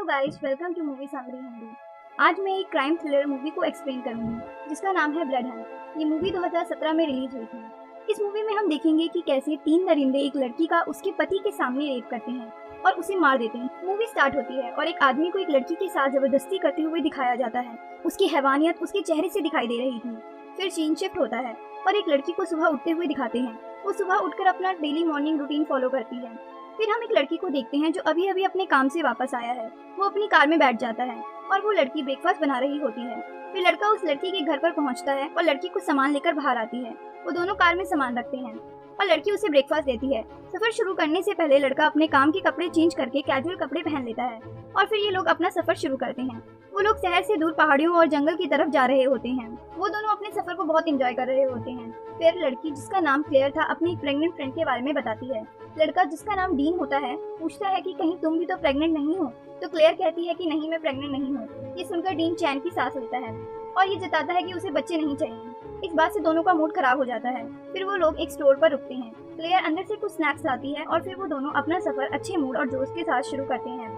Guys, welcome to movie summary Hindi. आज मैं एक क्राइम थ्रिलर मूवी को एक्सप्लेन करूंगी जिसका नाम है ब्लड हंट। ये मूवी 2017 में रिलीज हुई थी। इस मूवी में हम देखेंगे कि कैसे 3 दरिंदे एक लड़की का उसके पति के सामने रेप करते हैं और उसे मार देते हैं। मूवी स्टार्ट होती है और एक आदमी को एक लड़की के साथ जबरदस्ती करते हुए दिखाया जाता है। उसकी हैवानियत उसके चेहरे से दिखाई दे रही थी। फिर सीन शिफ्ट होता है और एक लड़की को सुबह उठते हुए दिखाते हैं। वो सुबह उठकर अपना डेली मॉर्निंग रूटीन फॉलो करती है। फिर हम एक लड़की को देखते हैं जो अभी अभी अपने काम से वापस आया है। वो अपनी कार में बैठ जाता है और वो लड़की ब्रेकफास्ट बना रही होती है। फिर लड़का उस लड़की के घर पर पहुंचता है और लड़की को सामान लेकर बाहर आती है। वो दोनों कार में सामान रखते हैं और लड़की उसे ब्रेकफास्ट देती है। सफर शुरू करने से पहले लड़का अपने काम के कपड़े चेंज करके कैजुअल कपड़े पहन लेता है और फिर ये लोग अपना सफर शुरू करते हैं। वो लोग शहर से दूर पहाड़ियों और जंगल की तरफ जा रहे होते हैं। वो दोनों अपने सफर को बहुत एंजॉय कर रहे होते हैं। फिर लड़की जिसका नाम क्लेयर था अपनी प्रेग्नेंट फ्रेंड के बारे में बताती है। लड़का जिसका नाम डीन होता है पूछता है कि कहीं तुम भी तो प्रेग्नेंट नहीं हो। तो क्लेयर कहती है कि नहीं, मैं प्रेग्नेंट नहीं हूँ। ये सुनकर डीन चैन की सांस लेता है और ये जताता है कि उसे बच्चे नहीं चाहिए। इस बात से दोनों का मूड खराब हो जाता है। फिर वो लोग एक स्टोर पर रुकते हैं। क्लेयर अंदर से कुछ स्नैक्स लाती है और फिर वो दोनों अपना सफर अच्छे मूड और जोश के साथ शुरू करते हैं।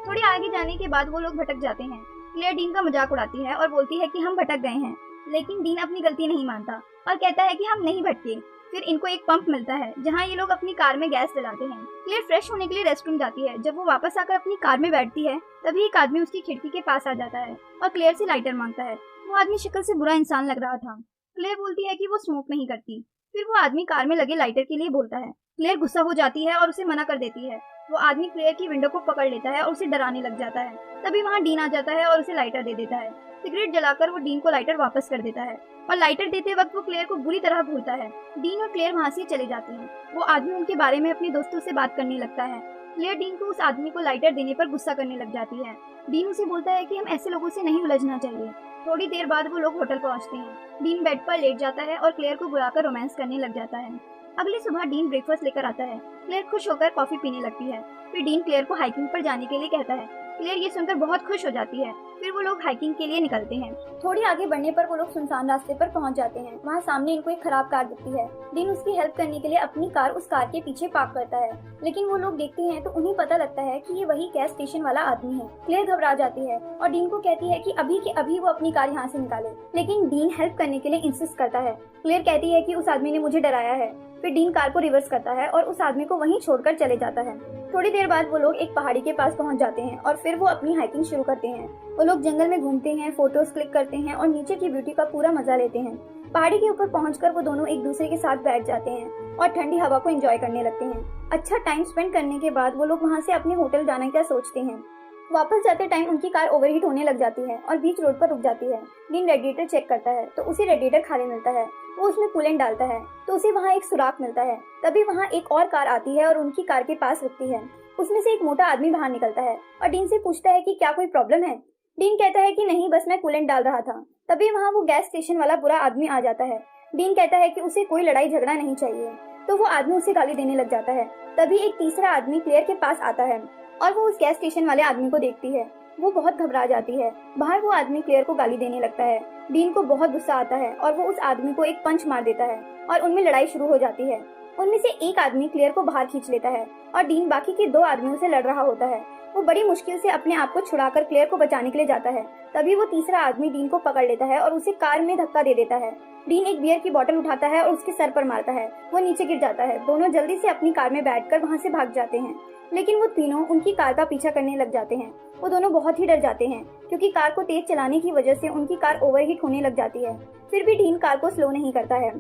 थोड़ी आगे जाने के बाद वो लोग भटक जाते हैं। क्लेयर डीन का मजाक उड़ाती है और बोलती है कि हम भटक गए हैं, लेकिन डीन अपनी गलती नहीं मानता और कहता है कि हम नहीं भटके। फिर इनको एक पंप मिलता है जहाँ ये लोग अपनी कार में गैस डलाते हैं। क्लेयर फ्रेश होने के लिए रेस्टरूम जाती है। जब वो वापस आकर अपनी कार में बैठती है तभी एक आदमी उसकी खिड़की के पास आ जाता है और क्लेयर से लाइटर मांगता है। वो आदमी शक्ल से बुरा इंसान लग रहा था। क्लेयर बोलती है कि वो स्मोक नहीं करती। फिर वो आदमी कार में लगे लाइटर के लिए बोलता है। क्लेयर गुस्सा हो जाती है और उसे मना कर देती है। वो आदमी क्लेयर की विंडो को पकड़ लेता है और उसे डराने लग जाता है। तभी वहाँ डीन आ जाता है और उसे लाइटर दे देता है। सिगरेट जलाकर वो डीन को लाइटर वापस कर देता है और लाइटर देते वक्त वो क्लेयर को बुरी तरह घूरता है। डीन और क्लेयर वहाँ से चले जाते हैं। वो आदमी उनके बारे में अपने दोस्तों से बात करने लगता है। क्लेयर डीन को उस आदमी को लाइटर देने पर गुस्सा करने लग जाती है। डीन उसे बोलता है कि हम ऐसे लोगों से नहीं उलझना चाहिए। थोड़ी देर बाद वो लोग होटल पहुंचते हैं। डीन बेड पर लेट जाता है और क्लेयर को बुलाकर रोमांस करने लग जाता है। अगली सुबह डीन ब्रेकफास्ट लेकर आता है। क्लेयर खुश होकर कॉफी पीने लगती है। फिर डीन क्लेयर को हाइकिंग पर जाने के लिए कहता है। क्लेयर ये सुनकर बहुत खुश हो जाती है। फिर वो लोग हाइकिंग के लिए निकलते हैं। थोड़ी आगे बढ़ने पर वो लोग सुनसान रास्ते पर पहुंच जाते हैं। वहाँ सामने इनको एक खराब कार दिखती है। डीन उसकी हेल्प करने के लिए अपनी कार उस कार के पीछे पार्क करता है, लेकिन वो लोग देखते हैं तो उन्हें पता लगता है कि ये वही गैस स्टेशन वाला आदमी है। क्लेयर घबरा जाती है और डीन को कहती है कि अभी के अभी वो अपनी कार यहाँ से निकाले, लेकिन डीन हेल्प करने के लिए इंसिस्ट करता है। क्लेयर कहती है कि उस आदमी ने मुझे डराया है। फिर डीन कार को रिवर्स करता है और उस आदमी को वहीं छोड़कर चले जाता है। थोड़ी देर बाद वो लोग एक पहाड़ी के पास पहुंच जाते हैं और फिर वो अपनी हाइकिंग शुरू करते हैं। वो लोग जंगल में घूमते हैं, फोटोज क्लिक करते हैं और नीचे की ब्यूटी का पूरा मजा लेते हैं। पहाड़ी के ऊपर पहुंचकर वो दोनों एक दूसरे के साथ बैठ जाते हैं और ठंडी हवा को एंजॉय करने लगते हैं। अच्छा टाइम स्पेंड करने के बाद वो लोग वहाँ से अपने होटल जाने का सोचते हैं। वापस जाते टाइम उनकी कार ओवरहीट होने लग जाती है और बीच रोड पर रुक जाती है। डीन रेडिएटर चेक करता है तो उसे रेडिएटर खाली मिलता है। वो उसमें कूलेंट डालता है तो उसे वहाँ एक सुराख मिलता है। तभी वहाँ एक और कार आती है और उनकी कार के पास रुकती है। उसमें से एक मोटा आदमी बाहर निकलता है और डीन से पूछता है कि क्या कोई प्रॉब्लम है। डीन कहता है कि नहीं, बस मैं कूलेंट डाल रहा था। तभी वहाँ वो गैस स्टेशन वाला बुरा आदमी आ जाता है। डीन कहता है कि उसे कोई लड़ाई झगड़ा नहीं चाहिए, तो वो आदमी उसे गाली देने लग जाता है। तभी एक तीसरा आदमी क्लेयर के पास आता है और वो उस गैस स्टेशन वाले आदमी को देखती है। वो बहुत घबरा जाती है। बाहर वो आदमी क्लेयर को गाली देने लगता है। डीन को बहुत गुस्सा आता है और वो उस आदमी को एक पंच मार देता है और उनमें लड़ाई शुरू हो जाती है। उनमें से एक आदमी क्लेयर को बाहर खींच लेता है और डीन बाकी के 2 आदमियों से लड़ रहा होता है। वो बड़ी मुश्किल से अपने आप को छुड़ाकर क्लेयर को बचाने के लिए जाता है। तभी वो तीसरा आदमी डीन को पकड़ लेता है और उसे कार में धक्का दे देता है। डीन एक बियर की बोतल उठाता है और उसके सर पर मारता है। वो नीचे गिर जाता है। दोनों जल्दी से अपनी कार में बैठकर वहाँ से भाग जाते हैं, लेकिन वो तीनों उनकी कार का पीछा करने लग जाते हैं। वो दोनों बहुत ही डर जाते हैं क्योंकि कार को तेज चलाने की वजह से उनकी कार ओवरहीट होने लग जाती है। फिर भी डीन कार को स्लो नहीं करता है।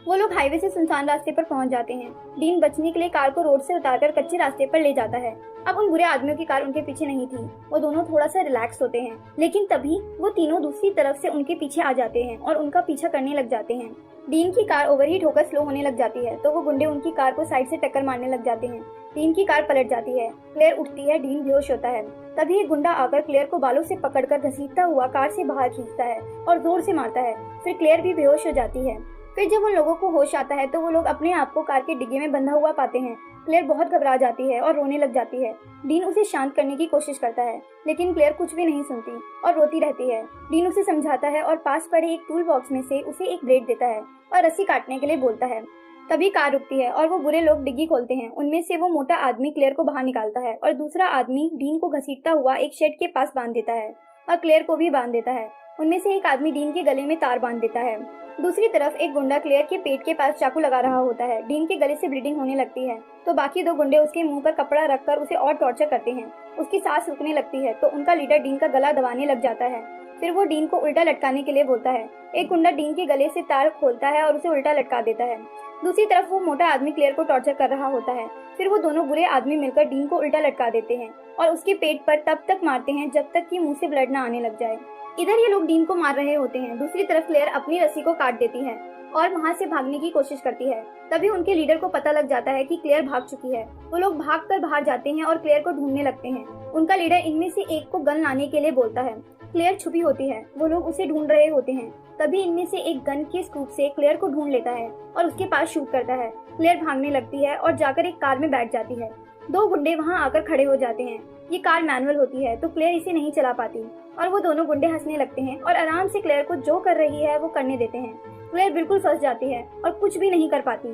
वो लोग हाईवे से सुनसान रास्ते पर पहुंच जाते हैं। डीन बचने के लिए कार को रोड से उतारकर कच्चे रास्ते पर ले जाता है। अब उन बुरे आदमियों की कार उनके पीछे नहीं थी। वो दोनों थोड़ा सा रिलैक्स होते हैं, लेकिन तभी वो तीनों दूसरी तरफ से उनके पीछे आ जाते हैं और उनका पीछा करने लग जाते हैं। डीन की कार ओवरहीट होकर स्लो होने लग जाती है तो वो गुंडे उनकी कार को साइड से टक्कर मारने लग जाते हैं। डीन की कार पलट जाती है। क्लेयर उठती है। डीन बेहोश होता है। तभी एक गुंडा आकर क्लेयर को बालों से पकड़कर घसीटता हुआ कार से बाहर खींचता है और जोर से मारता है। फिर क्लेयर भी बेहोश हो जाती है। फिर जब उन लोगों को होश आता है तो वो लोग अपने आप को कार के डिग्गे में बंधा हुआ पाते हैं। क्लेयर बहुत घबरा जाती है और रोने लग जाती है। डीन उसे शांत करने की कोशिश करता है, लेकिन क्लेयर कुछ भी नहीं सुनती और रोती रहती है। डीन उसे समझाता है और पास पड़े एक टूल बॉक्स में से उसे एक ब्लेड देता है और रस्सी काटने के लिए बोलता है। तभी कार रुकती है और वो बुरे लोग डिग्गी खोलते हैं। उनमें से वो मोटा आदमी क्लेयर को बाहर निकालता है और दूसरा आदमी डीन को घसीटता हुआ एक शेड के पास बांध देता है और क्लेयर को भी बांध देता है। उनमें से एक आदमी डीन के गले में तार बांध देता है। दूसरी तरफ एक गुंडा क्लेयर के पेट के पास चाकू लगा रहा होता है। डीन के गले से ब्लीडिंग होने लगती है तो बाकी दो गुंडे उसके मुंह पर कपड़ा रखकर उसे और टॉर्चर करते हैं। उसकी सांस रुकने लगती है तो उनका लीडर डीन का गला दबाने लग जाता है। फिर वो डीन को उल्टा लटकाने के लिए बोलता है। एक गुंडा डीन के गले से तार खोलता है और उसे उल्टा लटका देता है। दूसरी तरफ वो मोटा आदमी क्लेयर को टॉर्चर कर रहा होता है। फिर वो दोनों बुरे आदमी मिलकर डीन को उल्टा लटका देते हैं और उसके पेट पर तब तक मारते हैं जब तक कि मुंह से ब्लड न आने लग जाए। इधर ये लोग डीन को मार रहे होते हैं। दूसरी तरफ क्लेयर अपनी रस्सी को काट देती है और वहाँ से भागने की कोशिश करती है। तभी उनके लीडर को पता लग जाता है कि क्लेयर भाग चुकी है। वो लोग भागकर बाहर जाते हैं और क्लेयर को ढूंढने लगते हैं। उनका लीडर इनमें से एक को गन लाने के लिए बोलता है। क्लेयर छुपी होती है। वो लोग उसे ढूंढ रहे होते हैं। तभी इनमें से एक गन के स्कूप से क्लेयर को ढूंढ लेता है और उसके पास शूट करता है। क्लेयर भागने लगती है और जाकर एक कार में बैठ जाती है। दो गुंडे वहाँ आकर खड़े हो जाते हैं। ये कार मैनुअल होती है तो क्लेयर इसे नहीं चला पाती और वो दोनों गुंडे हंसने लगते हैं और आराम से क्लेयर को जो कर रही है वो करने देते हैं। क्लेयर बिल्कुल फंस जाती है और कुछ भी नहीं कर पाती।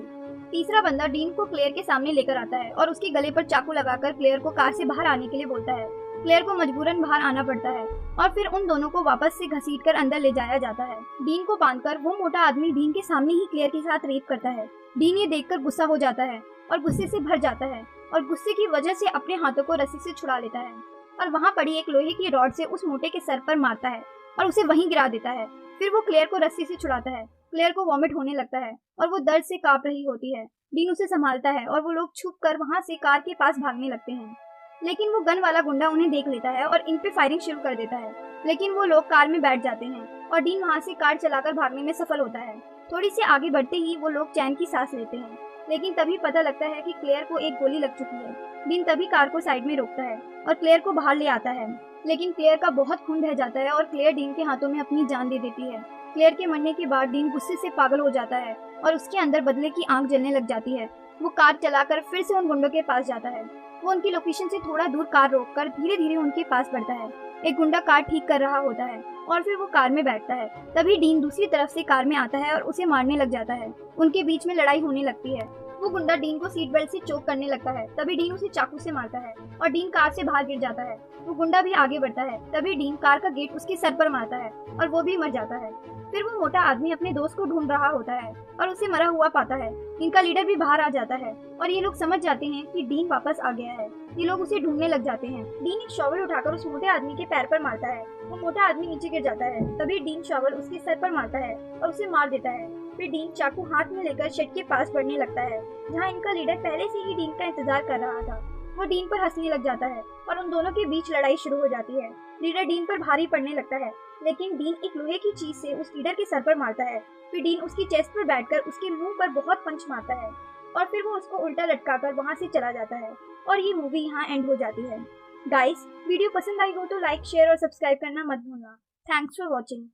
तीसरा बंदा डीन को क्लेयर के सामने लेकर आता है और उसके गले पर चाकू लगाकर क्लेयर को कार से बाहर आने के लिए बोलता है। क्लेयर को मजबूरन बाहर आना पड़ता है और फिर उन दोनों को वापस से घसीटकर अंदर ले जाया जाता है। डीन को बांधकर वो मोटा आदमी डीन के सामने ही क्लेयर के साथ रेप करता है। डीन ये देखकर गुस्सा हो जाता है और गुस्से से भर जाता है और गुस्से की वजह से अपने हाथों को रस्सी से छुड़ा लेता है और वहाँ पड़ी एक लोहे की रॉड से उस मोटे के सर पर मारता है और उसे वहीं गिरा देता है। फिर वो क्लेयर को रस्सी से छुड़ाता है। क्लेयर को वॉमिट होने लगता है और वो दर्द से कांप रही होती है। डीन उसे संभालता है और वो लोग छुप कर वहाँ से कार के पास भागने लगते हैं। लेकिन वो गन वाला गुंडा उन्हें देख लेता है और इन पे फायरिंग शुरू कर देता है। लेकिन वो लोग कार में बैठ जाते हैं और डीन वहाँ से कार चलाकर भागने में सफल होता है। थोड़ी सी आगे बढ़ते ही वो लोग चैन की सांस लेते हैं। लेकिन तभी पता लगता है कि क्लेयर को एक गोली लग चुकी है। डीन तभी कार को साइड में रोकता है और क्लेयर को बाहर ले आता है। लेकिन क्लेयर का बहुत खून बह जाता है और क्लेयर डीन के हाथों में अपनी जान दे देती है। क्लेयर के मरने के बाद डीन गुस्से से पागल हो जाता है और उसके अंदर बदले की आंख जलने लग जाती है। वो कार चलाकर फिर से उन गुंडों के पास जाता है। वो उनकी लोकेशन से थोड़ा दूर कार रोककर धीरे धीरे उनके पास बढ़ता है। एक गुंडा कार ठीक कर रहा होता है और फिर वो कार में बैठता है। तभी डीन दूसरी तरफ से कार में आता है और उसे मारने लग जाता है। उनके बीच में लड़ाई होने लगती है। वो गुंडा डीन को सीट बेल्ट से चोक करने लगता है। तभी डीन उसे चाकू से मारता है और डीन कार से बाहर गिर जाता है। वो गुंडा भी आगे बढ़ता है। तभी डीन कार का गेट उसके सर पर मारता है और वो भी मर जाता है। फिर वो मोटा आदमी अपने दोस्त को ढूंढ रहा होता है और उसे मरा हुआ पाता है। इनका लीडर भी बाहर आ जाता है और ये लोग समझ जाते हैं कि डीन वापस आ गया है। ये लोग उसे ढूंढने लग जाते हैं। डीन एक शॉवल उठाकर उस मोटे आदमी के पैर पर मारता है। वो मोटा आदमी नीचे गिर जाता है। तभी डीन शॉवल उसके सर पर मारता है और उसे मार देता है। फिर डीन चाकू हाथ में लेकर शेड के पास बढ़ने लगता है जहाँ इनका लीडर पहले से ही डीन का इंतजार कर रहा था। वो डीन पर हंसने लग जाता है और उन दोनों के बीच लड़ाई शुरू हो जाती है। लीडर डीन पर भारी पड़ने लगता है लेकिन डीन एक लोहे की चीज से उस लीडर के सर पर मारता है। फिर डीन उसकी चेस्ट पर बैठकर उसके मुंह पर बहुत पंच मारता है और फिर वो उसको उल्टा लटकाकर वहाँ से चला जाता है और ये मूवी यहाँ एंड हो जाती है। गाइस, वीडियो पसंद आई हो तो लाइक, शेयर और सब्सक्राइब करना मत भूलना। Thanks for watching.